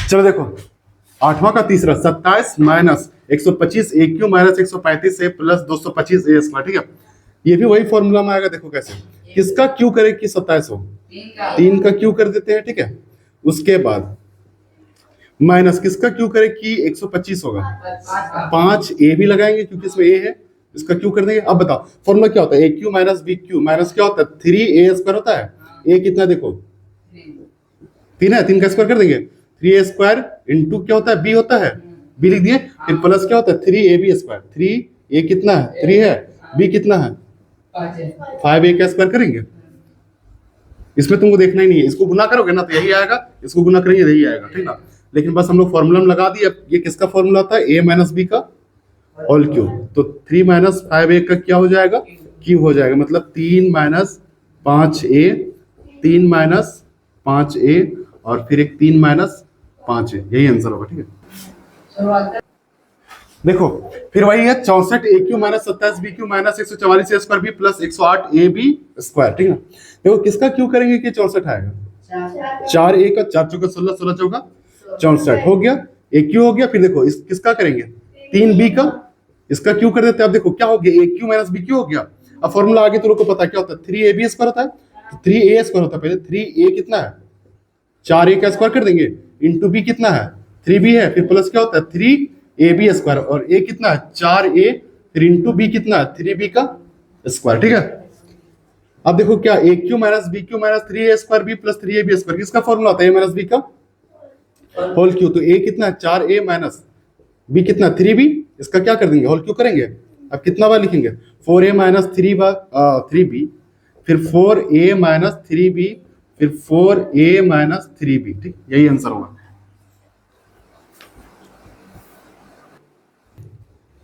चलो देखो, आठवां का तीसरा 27 माइनस 125 ए क्यू माइनस 135 ए प्लस 225 ए स्क्वायर। ठीक है, ये भी वही फॉर्मूला में आएगा। देखो कैसे, किसका क्यू करे कि 27 हो, 3 का क्यू कर देते हैं। ठीक है, उसके बाद माइनस किसका क्यू करे कि 125 होगा, 5 ए भी लगाएंगे क्योंकि इसमें ए है, इसका क्यू कर देंगे। अब बताओ फॉर्मूला क्या होता है, a cube minus b cube minus क्या होता है 3 ए स्क्वायर होता है। ए कितना देखो 3 है, 3 का स्क्वायर कर देंगे 3 ए स्क्वायर इंटू क्या होता है बी होता है, बी लिख दिए। फिर प्लस क्या होता है 3 ए बी स्क्वायर, 3 ए कितना है 3 है, बी कितना है 5 ए का स्क्वायर करेंगे। इसमें तुमको देखना ही नहीं है, इसको गुना करोगे ना तो यही आएगा, इसको गुना करेंगे यही आएगा। ठीक ना, लेकिन बस हम लोग फॉर्मूला में लगा दिए। ये किसका फॉर्मूला था, ए माइनस बी का होल क्यूब। तो 3 माइनस 5 का क्या हो जाएगा, क्यूब हो जाएगा। मतलब 3 माइनस 5 3 माइनस 5 और फिर एक 3 माइनस 5 यही आंसर होगा। ठीक है, देखो फिर वही है 64 a cube minus 27 b cube minus 144 a square b plus 108 a b square. ठीक है, देखो किसका क्यू करेंगे कि 64 आएगा, 4 ए का 4 चौका 16, 16 चौका 64 हो गया, ए क्यू हो गया। फिर देखो इस किसका करेंगे 3 बी का, इसका क्यू कर देते हैं। अब देखो क्या हो गया, ए क्यू माइनस बी क्यू हो गया। अब फॉर्मूला आगे तो लोग को पता क्या होता है, 3 ए बी स्क्वायर होता है, तो 3 ए स्क्वायर होता है। पहले 3 ए कितना है 4 ए का स्क्वायर कर देंगे इंटू बी कितना है 3 बी है, फिर प्लस क्या होता है 3 ए बी स्क्वायर और ए कितना है 4 ए, फिर इंटू बी कितना है 3 बी का स्क्वायर। ठीक है, अब देखो क्या a cube minus b cube minus 3 a square b plus 3 a b square, किसका फॉर्मूला होता है ए माइनस बी का होल क्यू। तो ए कितना है 4 ए माइनस बी कितना 3 बी, इसका क्या कर देंगे होल क्यू करेंगे। अब कितना बार लिखेंगे 4 ए माइनस 3 बी, फिर 4 ए माइनस 3 बी, फिर 4 ए माइनस 3 बी। ठीक, यही आंसर होगा।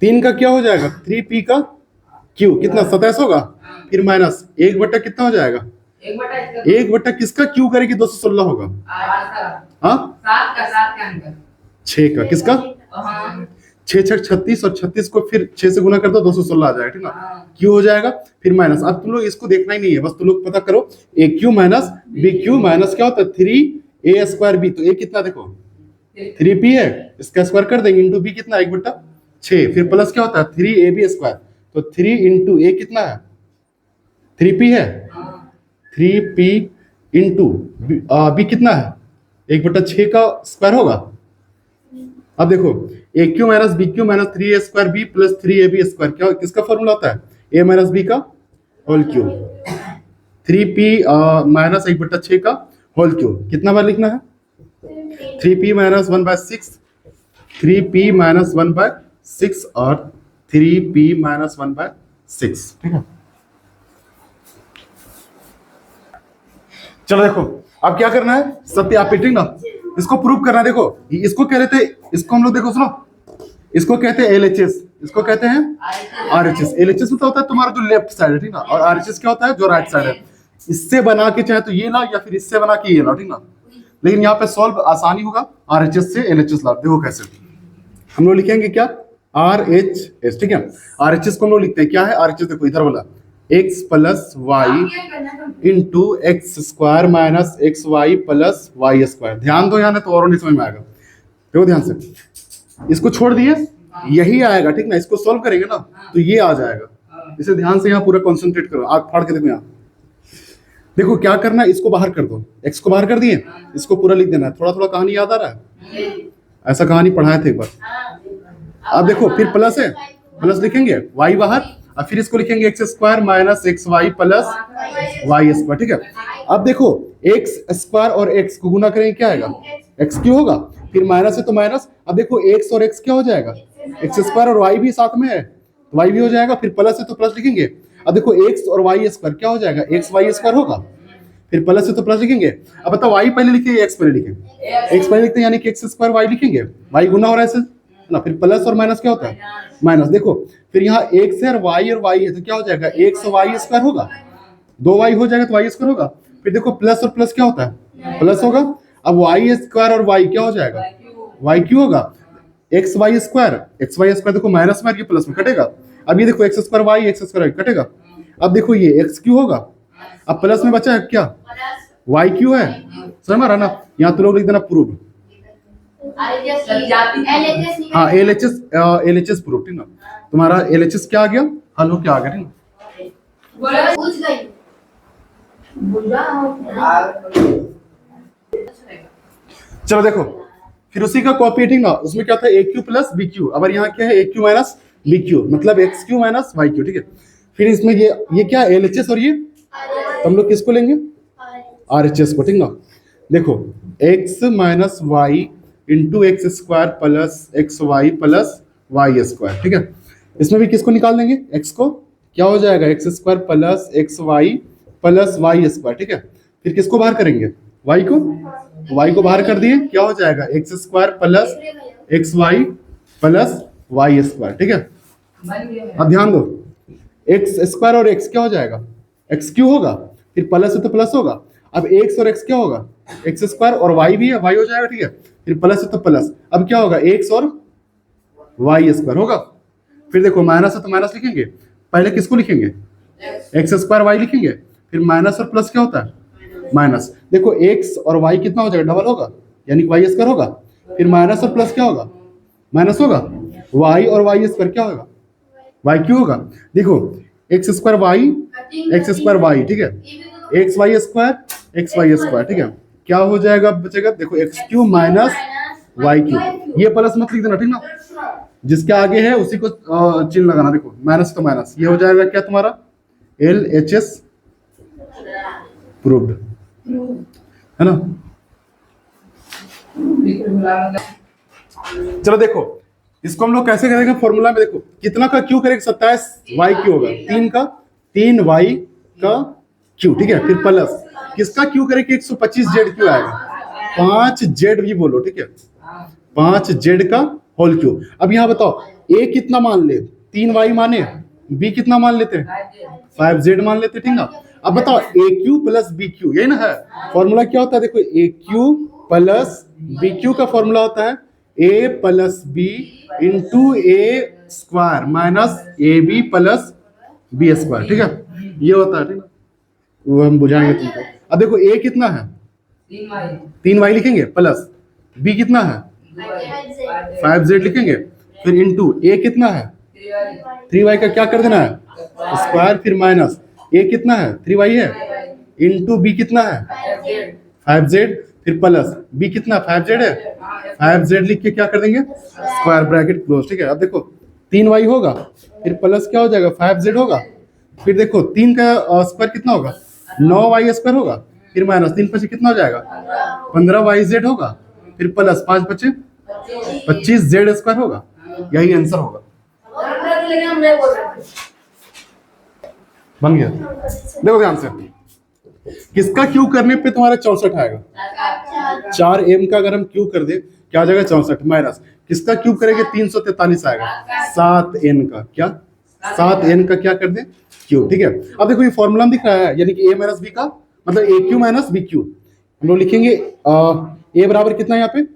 3 का क्या हो जाएगा 3 पी का क्यू कितना 27 होगा, फिर माइनस 1 बट्टा कितना हो जाएगा 1 बट्टा किसका क्यू करेगी 216 होगा। हाँ 6 का किसका 6 6 36 और 36 को फिर 6 से गुना कर दो 216 आ जाएगा। ठीक ना, क्यू हो जाएगा फिर माइनस। अब तुम लोग इसको देखना ही नहीं है, बस तुम लोग पता करो a cube minus b cube minus क्या होता है 3 ए स्क्वायर बी। तो ए कितना देखो 3 पी है, इसका स्क्वायर कर देंगे इंटू बी कितना 1 बट्टा 6, फिर प्लस क्या होता है 3 ए बी स्क्वायर। तो 3 इंटू ए कितना है 3 पी है, 3 पी इंटू बी कितना है 1 बट्टा 6 का स्क्वायर होगा। अब देखो a cube minus b cube minus 3 a square b plus 3 a b square, क्या किसका फॉर्मूला होता है ए माइनस बी का होल क्यूब। 3 पी माइनस 1 बट्टा 6 का होल क्यूब, कितना बार लिखना है 3 पी माइनस 1/6, 3 पी माइनस 1/6 और 3 पी माइनस 1/6। ठीक है, चलो देखो अब क्या करना है सत्यापित ना, इसको प्रूव करना है। देखो इसको कह रहे थे, इसको हम लोग देखो सुनो, इसको कहते हैं LHS, इसको कहते हैं RHS। LHS मतलब होता है तुम्हारा जो लेफ्ट साइड है, ठीक ना, और RHS क्या होता है जो राइट साइड है। इससे बना के चाहे तो ये ला या फिर इससे बना के ये ला, ठीक ना, लेकिन यहाँ पे सॉल्व आसानी होगा RHS से LHS ला। देखो कैसे हम लोग लिखेंगे क्या RHS। ठीक है, RHS को हम लोग लिखते हैं क्या है RHS, देखो इधर वाला x plus Y into X square minus X Y plus Y square. ध्यान दो यहाँ तो और नहीं समझ में आएगा। देखो ध्यान से, इसको छोड़ दिए यही आएगा, ठीक ना, इसको सॉल्व करेंगे ना तो ये आ जाएगा। इसे ध्यान से यहाँ पूरा कंसंट्रेट करो, आग फाड़ के देखो यहाँ। देखो क्या करना है, इसको बाहर कर दो, x को बाहर कर दिए, इसको पूरा लिख देना है। थोड़ा थोड़ा कहानी याद आ रहा है, ऐसा कहानी पढ़ाए थे एक बार। अब देखो फिर प्लस है, प्लस लिखेंगे y बाहर और फिर इसको लिखेंगे X square minus X Y plus Y square. ठीक है, अब देखो एक्स स्क्वायर और एक्स को गुना करेंगे क्या आएगा एक्स क्यों होगा, फिर माइनस है तो माइनस। अब देखो एक्स और एक्स क्या हो जाएगा एक्स स्क्वायर और वाई भी साथ में है तो वाई भी हो जाएगा, फिर प्लस है तो प्लस लिखेंगे। अब देखो एक्स और वाई स्क्वायर क्या हो जाएगा एक्स वाई स्क्वायर होगा, फिर प्लस है तो प्लस लिखेंगे। अब बताओ वाई पहले लिखे एक्स पहले लिखे, एक्स पहले लिखते हैं यानी कि एक्स स्क्वायर वाई लिखेंगे, वाई गुना हो रहा है ऐसे ना, फिर प्लस और माइनस क्या होता है माइनस। देखो फिर यहाँ एक्स है और वाई है तो क्या हो जाएगा एक्स वाई स्क्वायर होगा, 2y हो जाएगा तो वाई स्क्वायर होगा। फिर देखो प्लस और प्लस क्या होता है प्लस होगा। अब वाई स्क्वायर और वाई क्या हो जाएगा वाई क्यू होगा, एक्स वाई स्क्वायर देखो माइनस में प्लस में कटेगा। अब ये देखो X square Y X square कटेगा। अब देखो ये एक्स क्यू होगा, अब प्लस में बचा है क्या वाई क्यू है, समझ में आ रहा ना। यहाँ तो लोग लिख देना प्रूव, हाँ LHS प्रूफ, ठीक ना। तुम्हारा LHS क्या आ गया, हल हो क्या आ गया, ठीक ना। चलो देखो, फिर उसी का कॉपी, ठीक ना। उसमें क्या था, AQ प्लस BQ, अब यहाँ क्या है AQ माइनस BQ, मतलब XQ माइनस YQ, ठीक है। फिर इसमें ये क्या LHS और ये, तो हम लोग किसको लेंगे, RHS को, ठीक ना। देखो x minus Y into X square plus XY plus Y square, ठीक है। इसमें भी किसको निकाल देंगे, x को, क्या हो जाएगा x square plus XY plus Y square, ठीक है। फिर किसको बाहर करेंगे, y को, y को बाहर कर दिए, क्या हो जाएगा x square plus XY plus Y square, ठीक है। अब ध्यान दो, x स्क्वायर और x क्या हो जाएगा, XQ होगा, फिर प्लस है तो प्लस होगा। अब x और x क्या होगा, x स्क्वायर और y भी है, y हो जाएगा, ठीक है। फिर प्लस है तो प्लस, अब क्या होगा, x और y स्क्वायर होगा। फिर देखो माइनस है तो माइनस लिखेंगे, पहले किसको लिखेंगे, x स्क्वायर y लिखेंगे, फिर माइनस और प्लस क्या होता है, माइनस। देखो x और y कितना हो जाएगा, डबल होगा, यानी कि y स्क्वायर होगा। फिर माइनस और प्लस क्या होगा, माइनस होगा, y और y स्क्वायर क्या होगा, y क्यों होगा। देखो x स्क्वायर y, ठीक है, एक्स वाई स्क्वायर, ठीक है। क्या हो जाएगा, बचेगा, देखो X cube minus Y cube, ये प्लस मत लिख देना, ठीक ना। जिसके आगे है उसी को चिन्ह लगाना, देखो माइनस तो माइनस, ये हो जाएगा क्या तुम्हारा LHS प्रूव्ड, है ना। चलो देखो इसको हम लोग कैसे करेंगे, फॉर्मूला में देखो कितना का क्यू करेंगे, 27y क्यू होगा, 3 का 3y का क्यू, ठीक है। फिर प्लस किसका क्यू करेंगे, 125z क्यू आएगा, 5z भी बोलो, ठीक है, 5z का होल क्यू। अब यहाँ बताओ a कितना मान ले, 3y माने, b कितना मान लेते हैं, 5z मान लेते, ठीक ना। अब बताओ AQ प्लस BQ, यही ना है फॉर्मूला, क्या होता है, देखो AQ प्लस BQ का फॉर्मूला होता है A plus B into A square minus AB plus B square, ठीक है, ये होता है, ठीक ना। वो हम बुझाएंगे तुमको। अब देखो A कितना है, 3y लिखेंगे, प्लस B कितना है 5z लिखेंगे, फिर इंटू A कितना है 3y का क्या कर देना है स्क्वायर, फिर माइनस A कितना है 3y है, इंटू B कितना है 5z, फिर प्लस B कितना 5z है, 5z लिख के क्या कर देंगे स्क्वायर ब्रैकेट क्लोज, ठीक है। अब देखो 3y होगा, फिर प्लस क्या हो जाएगा 5z होगा, फिर देखो 3 का स्क्वायर कितना होगा 9y स्क्वायर होगा, फिर माइनस 3 पचे कितना हो जाएगा 15yz होगा, फिर प्लस 5 पचे 25z स्क्वायर होगा, यही आंसर होगा। बन गया, देखो ध्यान से, किसका क्यू करने पे तुम्हारा 64 आएगा, 4m का अगर हम क्यू कर दे क्या आ जाएगा 64, माइनस किसका क्यू करेंगे 343 आएगा, 7n का क्या, 7n का क्या कर दे क्यू, ठीक है। अब देखो ये फॉर्मूला दिख रहा है, यानी कि a माइनस बी का मतलब AQ माइनस BQ, हम लोग लिखेंगे a बराबर कितना है यहाँ पे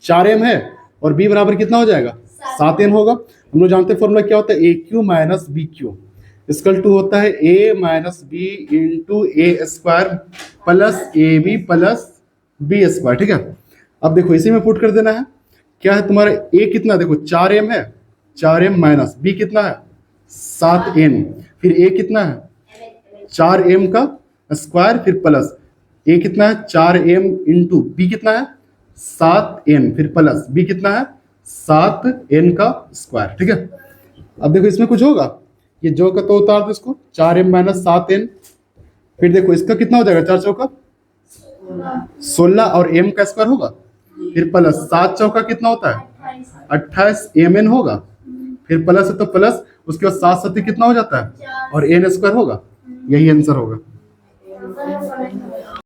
4m है, और b बराबर कितना हो जाएगा 7n होगा। हम लोग जानते हैं फॉर्मूला क्या होता है AQ minus BQ equal to होता है A minus B into A square plus AB plus B square, ठीक है। अब देखो इसी में पुट कर देना है, क्या है तुम्हारा A कितना, देखो 4m है, 4m माइनस B कितना है 7n, फिर A कितना है 4m का स्क्वायर, फिर प्लस A कितना है 4m इंटू B कितना है 7n, फिर प्लस B कितना है 7n का स्क्वायर, ठीक है। अब देखो इसमें कुछ होगा, ये जो का तो उतार दो इसको, 4m माइनस 7n, फिर देखो इसका कितना हो जाएगा 4 चौका 16 और m का स्क्वायर होगा, फिर प्लस 7 चौका कितना होता है 28 mn होगा, फिर प्लस है तो प्लस, उसके बाद 7 सत्ती कितना हो जाता है और n स्क्वायर होगा, यही आंसर होगा।